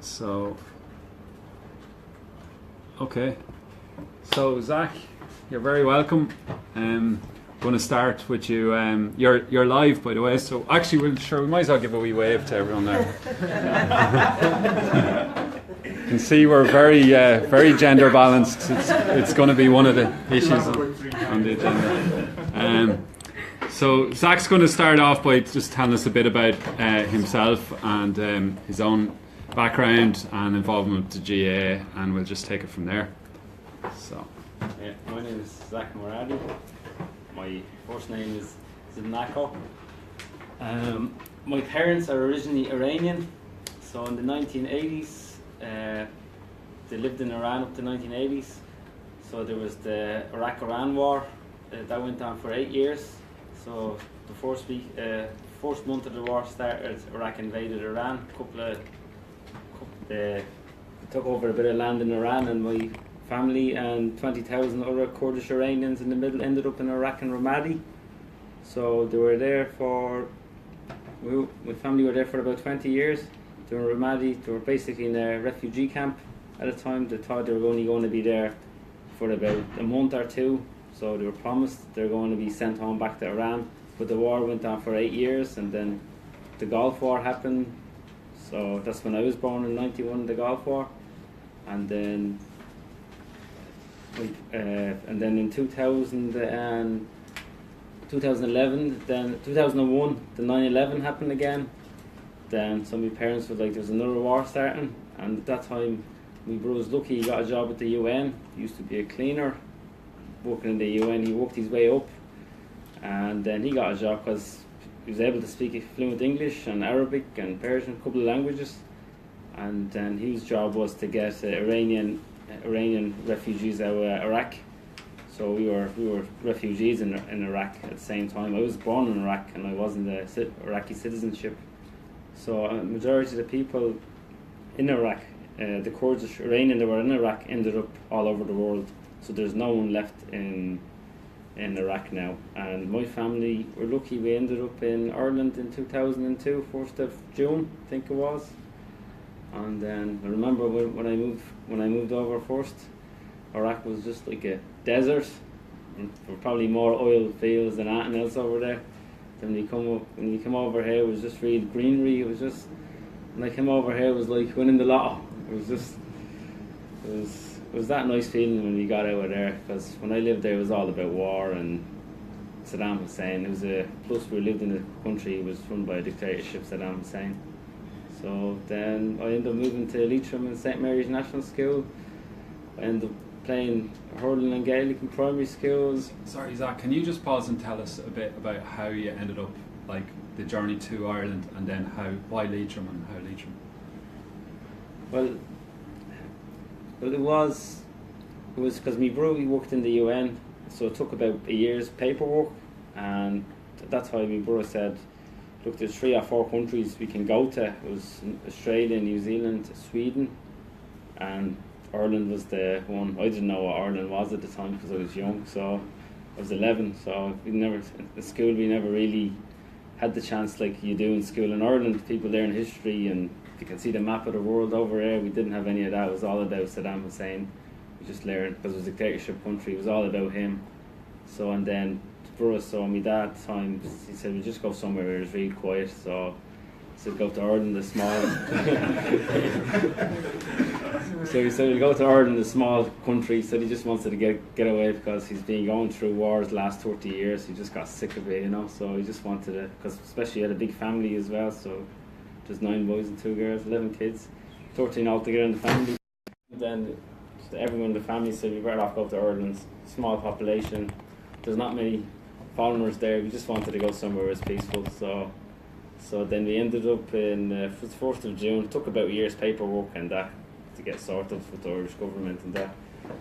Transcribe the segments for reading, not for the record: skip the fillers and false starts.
So, okay. So, Zak, you're very welcome. Going to start with you. You're live, by the way. So, actually, we might as well give a wee wave to everyone there. You can see we're very gender balanced. It's going to be one of the issues on the agenda. So Zak's going to start off by just telling us a bit about himself and his own background and involvement with the GAA, and we'll just take it from there. So, yeah, my name is Zak Moradi. My first name is Zidnako. My parents are originally Iranian, so in the 1980s they lived in Iran up to 1980s. So there was the Iraq-Iran war that went on for 8 years. So the first month of the war started, Iraq invaded Iran. They took over a bit of land in Iran, and my family and 20,000 other Kurdish Iranians in the middle ended up in Iraq and Ramadi. So they were there my family were there for about 20 years. They were in Ramadi. They were basically in a refugee camp at the time. They thought they were only going to be there for about a month or two. So they were promised they're going to be sent home back to Iran. But the war went on for 8 years, and then the Gulf War happened. So that's when I was born in '91, the Gulf War. And then in 2011, then 2001, the 9/11 happened again. Then some of my parents were like, there's another war starting. And at that time, my brother was lucky, he got a job at the UN. He used to be a cleaner working in the UN. He worked his way up, and then he got a job because he was able to speak fluent English and Arabic and Persian, a couple of languages. And then his job was to get Iranian refugees out of Iraq. So we were refugees in Iraq at the same time. I was born in Iraq, and I was in the Iraqi citizenship. So a majority of the people in Iraq, the Kurdish Iranian that were in Iraq, ended up all over the world. So there's no one left in Iraq now. And my family were lucky. We ended up in Ireland in 2002, 1st of June, I think it was. And then I remember when I moved over first, Iraq was just like a desert, and there were probably more oil fields than anything else over there. Then when you come over here, it was just real greenery. It was just, when I came over here, it was like winning the lotto. It was that nice feeling when we got out of there, because when I lived there, it was all about war and Saddam Hussein. Plus we lived in a country, it was run by a dictatorship, Saddam Hussein. So then I ended up moving to Leitrim and St Mary's National School. I ended up playing hurling and Gaelic in primary schools. Sorry, Zak, can you just pause and tell us a bit about how you ended up, like the journey to Ireland, and then why Leitrim and how Leitrim? Well, it was because my brother, he worked in the UN, so it took about a year's paperwork, and that's why my brother said, look, there's 3 or 4 countries we can go to. It was Australia, New Zealand, Sweden, and Ireland was the one. I didn't know what Ireland was at the time because I was young, so I was 11, so in school we never really had the chance like you do in school in Ireland. People learn history and you can see the map of the world over there. We didn't have any of that. It was all about Saddam Hussein. We just learned, because it was a dictatorship country, it was all about him. So, and then for us, so my dad time, he said we just go somewhere where it's really quiet. So he said go to Ireland, the small. So he said we'll go to Ireland, the small country. He said he just wanted to get away because he's been going through wars the last 30 years. He just got sick of it, So he just wanted to, because especially he had a big family as well. So there's 9 boys and 2 girls, 11 kids, 13 altogether in the family. Then everyone in the family said we better off go to Ireland. Small population, there's not many foreigners there. We just wanted to go somewhere where it's peaceful. So then we ended up in the 1st of June. It took about a year's paperwork and that to get sorted with the Irish government and that.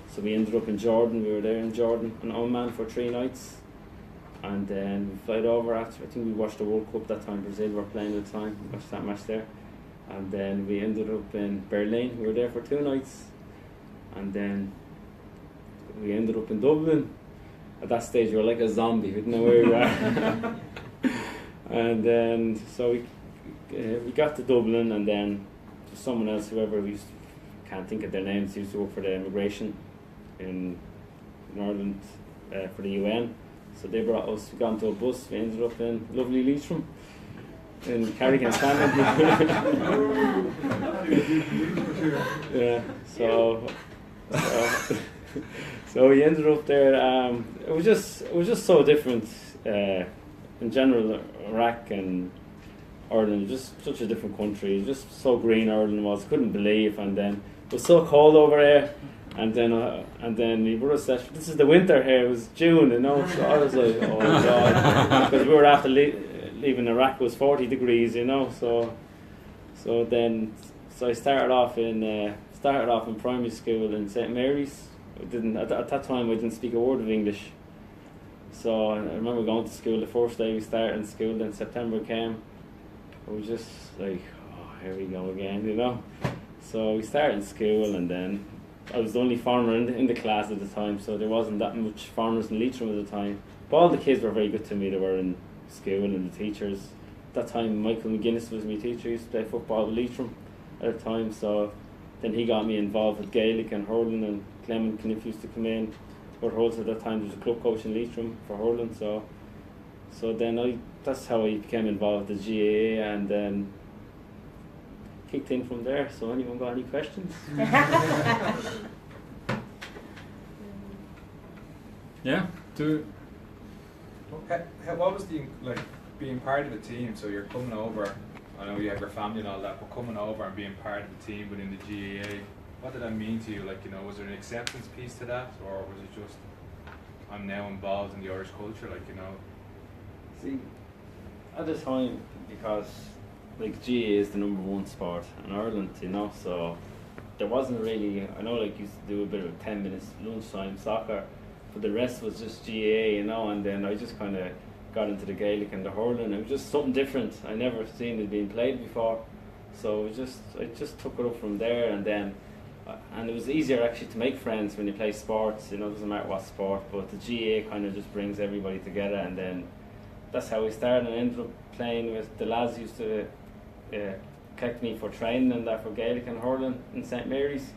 So we ended up in Jordan. We were there in Jordan and Oman for 3 nights. And then we flight over after, I think we watched the World Cup that time. Brazil were playing at the time. We watched that match there. And then we ended up in Berlin. We were there for 2 nights. And then we ended up in Dublin. At that stage, we were like a zombie. We didn't know where we were. And then, so we got to Dublin, and then someone else, whoever can't think of their names, used to work for the immigration in Ireland for the UN. So they brought us, we got onto a bus, we ended up in lovely Leitrim in Carrigan Salmon. Yeah, so we ended up there. It was just so different. In general, Iraq and Ireland, just such a different country. Just so green Ireland was, couldn't believe. And then it was so cold over there. And then my brother said, "This is the winter here." It was June, you know. So I was like, "Oh God," because we were after leaving Iraq. It was 40 degrees, you know. So I started off in primary school in St Mary's. At that time I didn't speak a word of English. So I remember going to school the first day we started in school. Then September came. I was just like, "Oh, here we go again," you know. So we started in school, and then I was the only foreigner in the class at the time, so there wasn't that much foreigners in Leitrim at the time. But all the kids were very good to me. They were in school, and the teachers. At that time, Michael McGuinness was my teacher. He used to play football with Leitrim at the time, so then he got me involved with Gaelic and hurling, and Clement Kniff used to come in. But Hurls at that time, there was a club coach in Leitrim for hurling, so then that's how I became involved with the GAA, and then kicked in from there. So anyone got any questions? Yeah. What was being part of the team? So you're coming over. I know you have your family and all that, but coming over and being part of the team within the GAA, what did that mean to you? Was there an acceptance piece to that, or was it just, I'm now involved in the Irish culture, See, at the time, because GAA is the #1 sport in Ireland, you know, so there wasn't really, I know used to do a bit of 10 minutes lunchtime soccer, but the rest was just GAA, you know, and then I just kind of got into the Gaelic and the hurling. It was just something different. I never seen it being played before, so I just took it up from there, and then and it was easier actually to make friends when you play sports, you know, it doesn't matter what sport, but the GAA kind of just brings everybody together, and then that's how we started, and I ended up playing with the lads who used to collect me for training and that for Gaelic and hurling in St Mary's.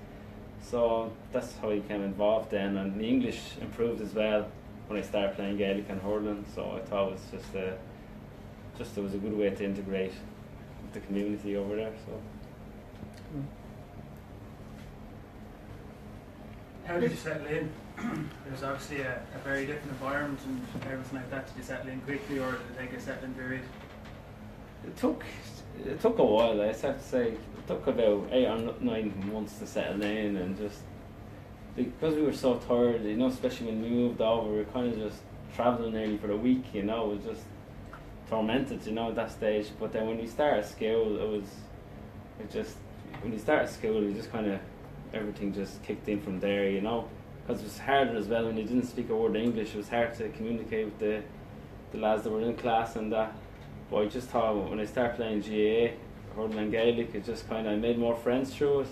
So that's how I became involved then, and the English improved as well when I started playing Gaelic and hurling, so I thought it was just it was a good way to integrate with the community over there. So. How did you settle in? There's obviously a very different environment and everything like that. Did you settle in quickly, or did it take a settling period? It took a while. I have to say, it took about 8 or 9 months to settle in, and just because we were so tired, you know, especially when we moved over, we were kind of just travelling nearly for a week, you know. It was just tormented, you know, at that stage. But then when we started school, when you started school, you just kind of, everything just kicked in from there, you know, because it was harder as well when you didn't speak a word of English. It was hard to communicate with the lads that were in class and that. But I just thought when I started playing GAA, hurling and Gaelic, it just kind of, I made more friends through it,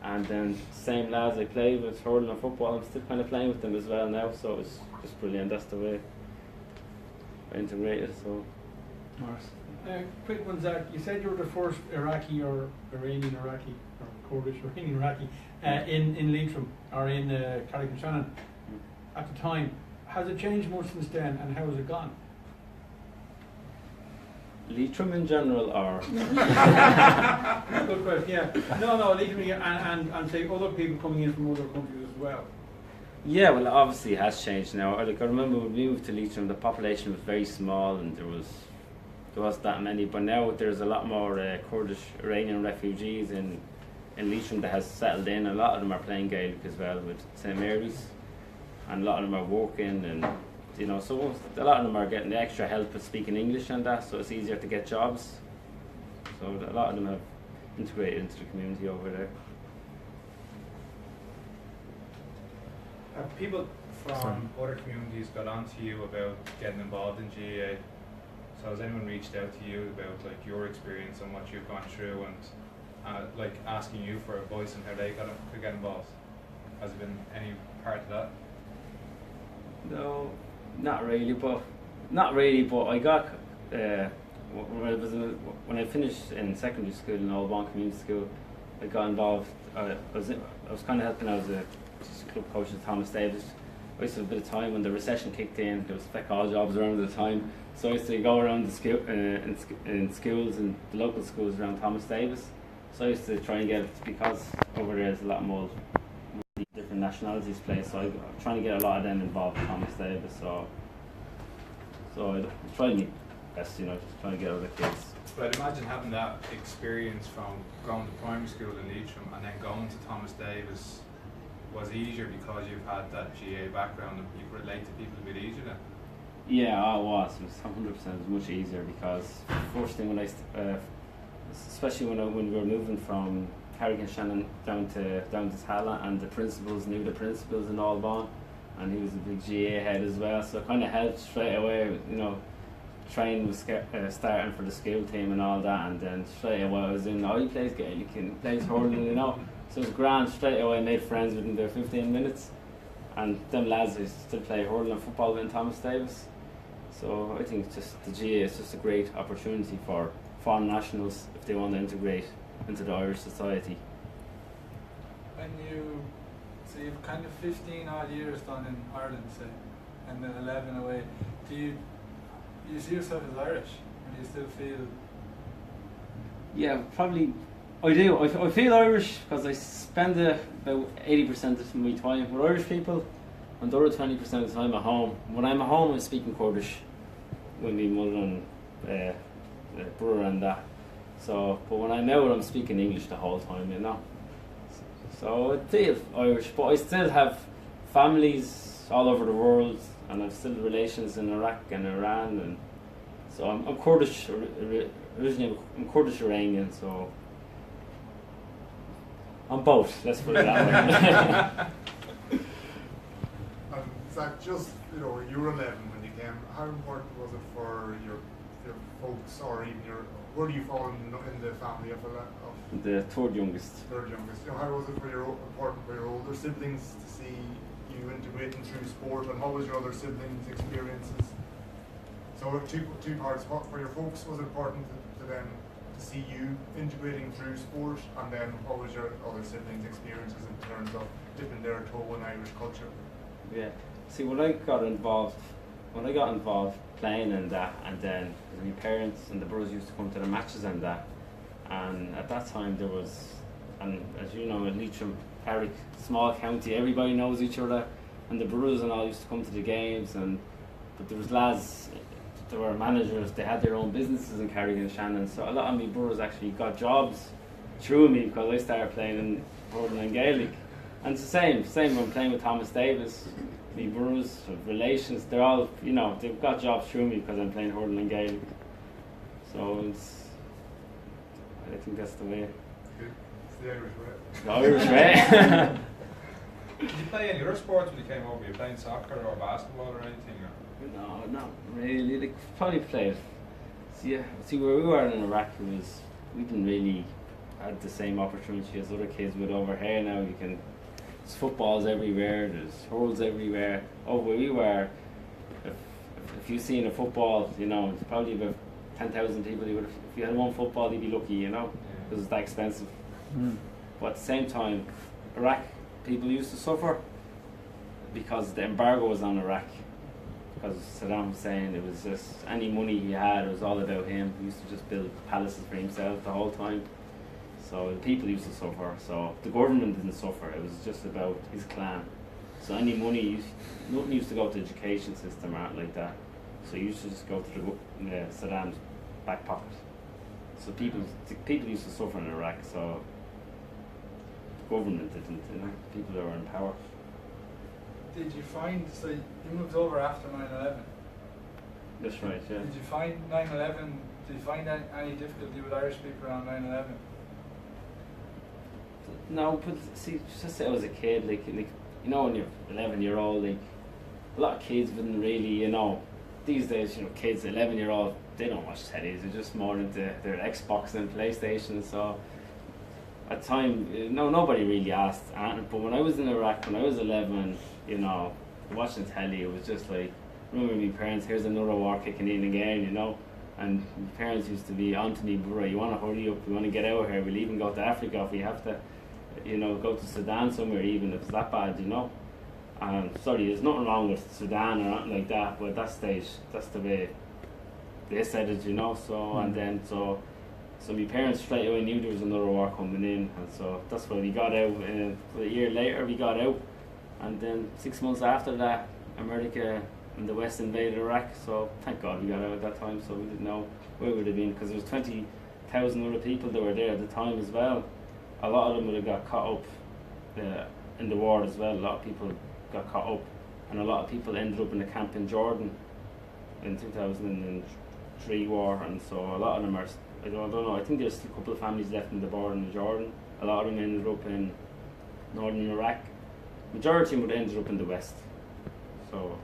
and then same lads I played with hurling and football, I'm still kind of playing with them as well now, so it's just brilliant. That's the way I integrated. So. Quick one, Zach. You said you were the first Iraqi or Iranian Iraqi or Kurdish Iranian Iraqi in Leitrim or in Carrick-on-Shannon at the time. Has it changed much since then, and how has it gone? Leitrim in general, or Good question. Yeah. No. Leitrim and say other people coming in from other countries as well. Yeah, well, obviously it has changed now. I remember when we moved to Leitrim, the population was very small, and there wasn't that many. But now there's a lot more Kurdish Iranian refugees in Leitrim that has settled in. A lot of them are playing Gaelic as well with St Mary's, and a lot of them are working, and you know, so a lot of them are getting the extra help with speaking English and that, so it's easier to get jobs. So a lot of them have integrated into the community over there. Have people from other communities got on to you about getting involved in GAA? So has anyone reached out to you about your experience and what you've gone through, and asking you for advice on how they could get involved? Has there been any part of that? No, not really. But I got when I finished in secondary school in Old Community School, I got involved. I was kind of helping out as a club coach at Thomas Davis. I used to have a bit of time when the recession kicked in. There was feck all jobs around at the time, so I used to go around the in schools and the local schools around Thomas Davis. So I used to try and get, because over there there's a lot more different nationalities play. So I'm trying to get a lot of them involved with Thomas Davis. So I try my best, just trying to get other kids. But I'd imagine having that experience from going to primary school in Leitrim and then going to Thomas Davis was easier because you've had that GA background and you relate to people a bit easier then? Yeah, it was 100%. It was much easier because first thing when especially when we were moving from Carrick-on-Shannon down to Tala, and the principals knew the principals in Albon, and he was a big GA head as well, so it kind of helped straight away. Training was starting for the school team and all that, and then straight away I was in. He plays Gaelic, he plays hurling, So it was grand. Straight away I made friends within the 15 minutes, and them lads I still play hurling and football in Thomas Davis. So I think just the GA is just a great opportunity for foreign nationals if they want to integrate into the Irish society. When so you've kind of 15 odd years done in Ireland, say, and then 11 away, do you see yourself as Irish? Or do you still feel? Yeah, probably. I do. I feel Irish because I spend about 80% of my time with Irish people, and the other 20% of the time at home. When I'm at home, I'm speaking Kurdish with my mother and brother and that. So, but when I'm out, I'm speaking English the whole time, So I feel Irish, but I still have families all over the world, and I've still relations in Iraq and Iran, and so I'm Kurdish originally. I'm Kurdish Iranian, so I'm both. Let's put it that way. Zak, you were 11 when you came. How important was it for your folks, or even where do you fall in the family of the third youngest? Third youngest. How was it important for your older siblings to see you integrating through sport, and how was your other siblings' experiences? So two parts. What for your folks was it important to them to see you integrating through sport, and then what was your other siblings' experiences in terms of dipping their toe in Irish culture? Yeah. See, when I got involved playing in that, and then my parents and the brothers used to come to the matches and that, and at that time there was, and as you know, in Leitrim, Carrick, small county, everybody knows each other, and the brothers and all used to come to the games, but there was lads, there were managers, they had their own businesses in Carrick-on-Shannon, so a lot of my brothers actually got jobs through me because I started playing in hurling and Gaelic. And it's the same when playing with Thomas Davis. My brothers, relations, they're all, they've got jobs through me because I'm playing hurling and Gaelic. So I think that's the way. It's the Irish way. The Irish way. Did you play any other sports when you came over? Were you playing soccer or basketball or anything? No, not really. They probably played. See, where we were in Iraq, we didn't really had the same opportunity as other kids would over here. Now there's footballs everywhere, there's hurls everywhere. Over where we were, if you seen a football, it's probably about 10,000 people. If you had one football, you'd be lucky, because it's that expensive. But at the same time, Iraq people used to suffer because the embargo was on Iraq. Because Saddam Hussein, it was just any money he had, it was all about him. He used to just build palaces for himself the whole time. So the people used to suffer. So the government didn't suffer. It was just about his clan. So any money, nothing used to go to the education system or anything like that. So you used to just go to Saddam's back pocket. So people used to suffer in Iraq. So the government didn't. People that were in power. Did you find, so you moved over after 9/11? That's right, yeah. Did you find 9/11, did you find any difficulty with Irish people around 9/11? No, but see, just say I was a kid, like when you're 11-year-old, like a lot of kids wouldn't really, these days, kids 11-year-old, they don't watch telly, they're just more into their Xbox and PlayStation. So at the time, nobody really asked. But when I was in Iraq, when I was 11, watching telly, it was just like, remember my parents, here's another war kicking in again, And my parents used to be on to me, bro, you want to hurry up, we want to get out of here, we'll even go to Africa if we have to, you know, go to Sudan somewhere even if it's that bad, you know. And sorry, there's nothing wrong with Sudan or anything like that, but at that stage, that's the way they said it, you know. So and then so my parents straight away knew there was another war coming in, and so that's why we got out. A year later, we got out, and then 6 months after that, America and the West invaded Iraq. So thank God we got out at that time. So we didn't know where we would have been, because there was 20,000 other people that were there at the time as well. A lot of them would have got caught up in the war as well. A lot of people got caught up, and a lot of people ended up in a camp in Jordan in 2003 war, and so a lot of them are, I don't know, I think there's a couple of families left in the border in Jordan. A lot of them ended up in northern Iraq. Majority would have ended up in the west. So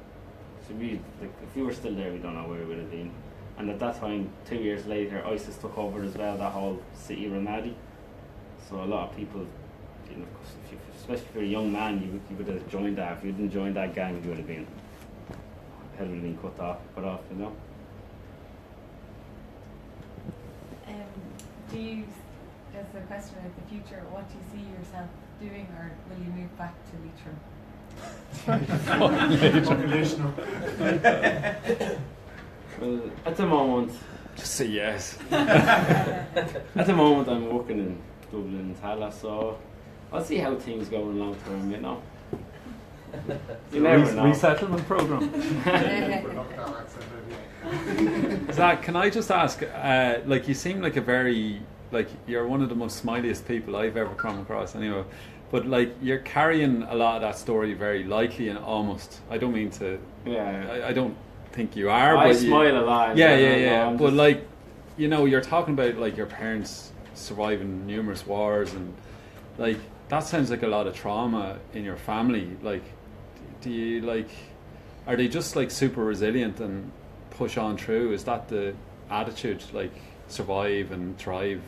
we, like, if we were still there, we don't know where we would have been. And at that time, 2 years later, ISIS took over as well, that whole city Ramadi. So a lot of people, you know, especially if you're a young man, you would have joined that. If you didn't join that gang, you would have been, head would have been cut off, you know. Do you, as a question of the future, what do you see yourself doing, or will you move back to Leitrim? Well, at the moment, Just say yes. at the moment I'm working in Dublin and Tala, so I'll see how things go in long term, you know. You never know. Resettlement program. Zak, can I just ask, like, you seem like a very, like, you're one of the most smiliest people I've ever come across anyway, but like, you're carrying a lot of that story very lightly and almost, I don't mean to, I don't think you are, I but smile a lot. Yeah, but like, you know, you're talking about like your parents surviving numerous wars, and like, that sounds like a lot of trauma in your family. Like, do you, like, are they just like super resilient and push on through? Is that the attitude, like survive and thrive,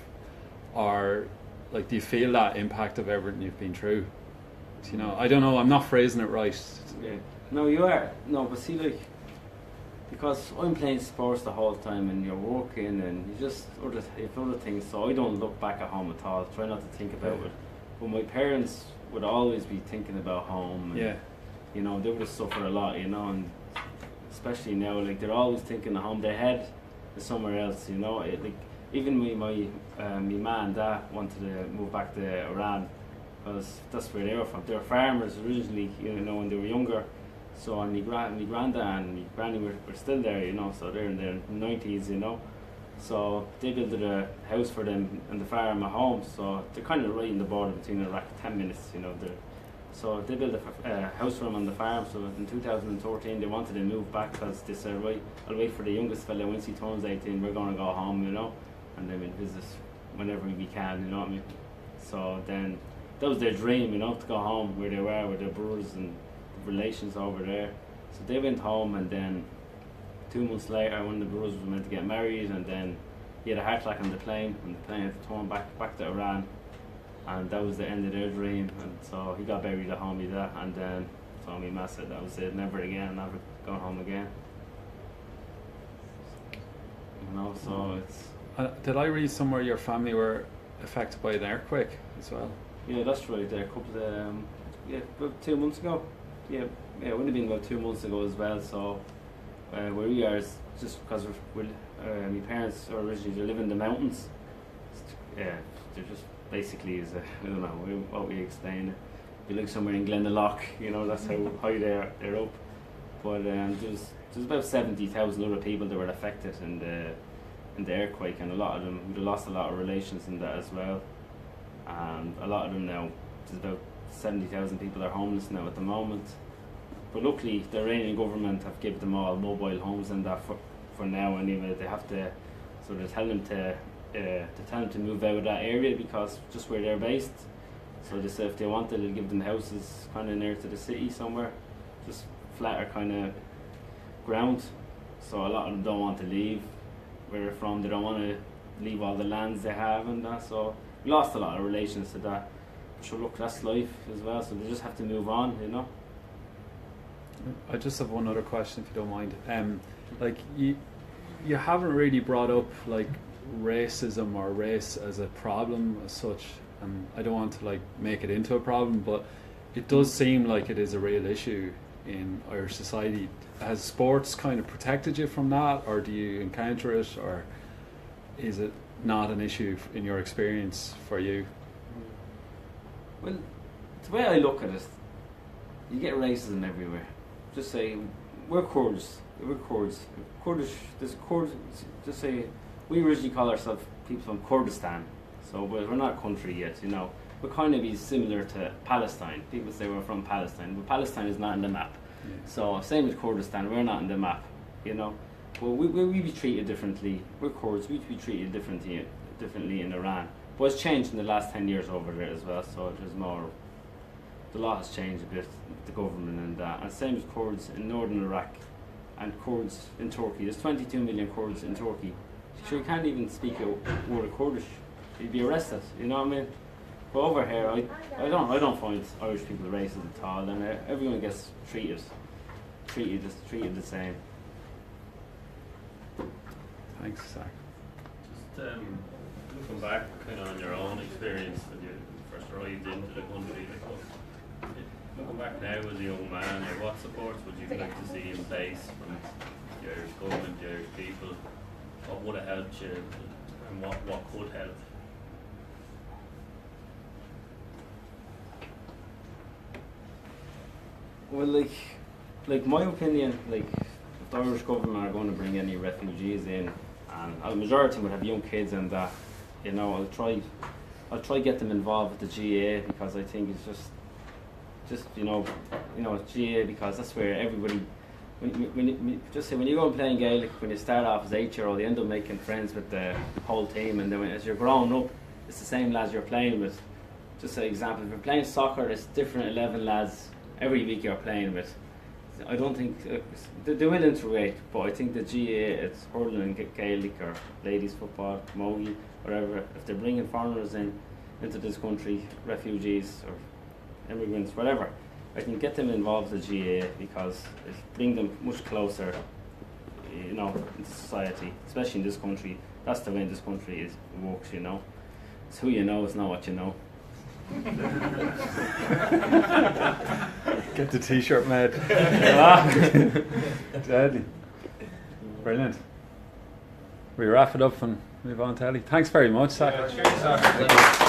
or like do you feel that impact of everything you've been through? Do you know, I don't know, I'm not phrasing it right. Yeah. No, you are. No, but see, like, because I'm playing sports the whole time and you're working and you just other things, so I don't look back at home at all. Try not to think about it. But my parents would always be thinking about home. And, you know, they would have suffered a lot, you know, and especially now, like, they're always thinking of home. Their head is somewhere else, you know. Like, even my ma and dad wanted to move back to Iran because that's where they were from. They were farmers originally, you know, when they were younger. So, and my granddad and my granny were still there, you know, so they're in their 90s, you know. So they built a house for them and the farm at home, so they're kind of right in the border between Iraq, 10 minutes, you know. So they built a house for them on the farm, so in 2013 they wanted to move back because they said, right, I'll wait for the youngest fella, once he turns 18, we're going to go home, you know, and then we'll visit whenever we can, you know what I mean. So then, that was their dream, you know, to go home where they were with their brothers and relations over there. So they went home, and then 2 months later, one of the brothers was meant to get married, and then he had a heart attack on the plane, and the plane had to turn back to Iran, and that was the end of their dream. And so he got buried at home with that, and then so my ma said that was it, never again, never going home again. You know, so it's. Did I read somewhere your family were affected by an earthquake as well? Yeah, that's right. There, a couple of about 2 months ago. Yeah, it would have been about 2 months ago as well. So where we are is just because my parents are originally, they live in the mountains. Yeah, they're just basically I don't know what we explain. You live somewhere in Glendalough, you know, that's how high they're up. But there's about 70,000 other people that were affected in the earthquake, and a lot of them, we lost a lot of relations in that as well. And a lot of them now, there's about 70,000 people are homeless now at the moment. But luckily, the Iranian government have given them all mobile homes and that for now anyway. They have to, so they tell them to move out of that area because just where they're based. So they say if they want they'll give them houses kind of near to the city somewhere, just flatter kind of ground. So a lot of them don't want to leave where they're from. They don't want to leave all the lands they have and that. So we lost a lot of relations to that. So look, that's life as well. So they just have to move on, you know. I just have one other question, if you don't mind. Like you haven't really brought up like racism or race as a problem as such, and I don't want to like make it into a problem, but it does seem like it is a real issue in Irish society. Has sports kind of protected you from that, or do you encounter it, or is it not an issue in your experience for you? Well, the way I look at it, you get racism everywhere. Just say, we're Kurds, there's Kurds, just say, we originally call ourselves people from Kurdistan, so we're not a country yet, you know. We're kind of be similar to Palestine. People say we're from Palestine, but Palestine is not on the map. Yeah. So same with Kurdistan, we're not on the map, you know. Well, we be treated differently. We're Kurds, we be treated differently in Iran. But it's changed in the last 10 years over there as well, so there's more, the law has changed a bit, the government and that. And same as Kurds in northern Iraq and Kurds in Turkey. There's 22 million Kurds in Turkey. So you can't even speak a word of Kurdish. You'd be arrested, you know what I mean? But over here, I don't find Irish people racist at all, and everyone gets treated the same. Thanks, Zach. Just looking back kind of on your own experience when you first arrived into the country, looking back now as a young man, what supports would you like to see in place from the Irish government, the Irish people? What would have helped you, and what could help? Well, like my opinion, like if the Irish government are going to bring any refugees in, and a majority would have young kids and that, you know, I'll try get them involved with the GAA, because I think it's just you know GAA, because that's where everybody, when you go and play in Gaelic, when you start off as 8-year-old, you end up making friends with the whole team, and then as you're growing up, it's the same lads you're playing with. Just an example, if you're playing soccer, it's different 11 lads every week you're playing with. I don't think they will integrate, but I think the GAA, it's hurling, Gaelic or ladies football, Mogi, whatever. If they're bringing foreigners into this country, refugees or immigrants, whatever, I can get them involved with the GAA, because it bring them much closer, you know, into society, especially in this country. That's the way this country works, you know. It's who you know, it's not what you know. Get the t-shirt made. Deadly. Brilliant. We wrap it up and move on to Ellie. Thanks very much, Zach. Yeah, cheers, Zach.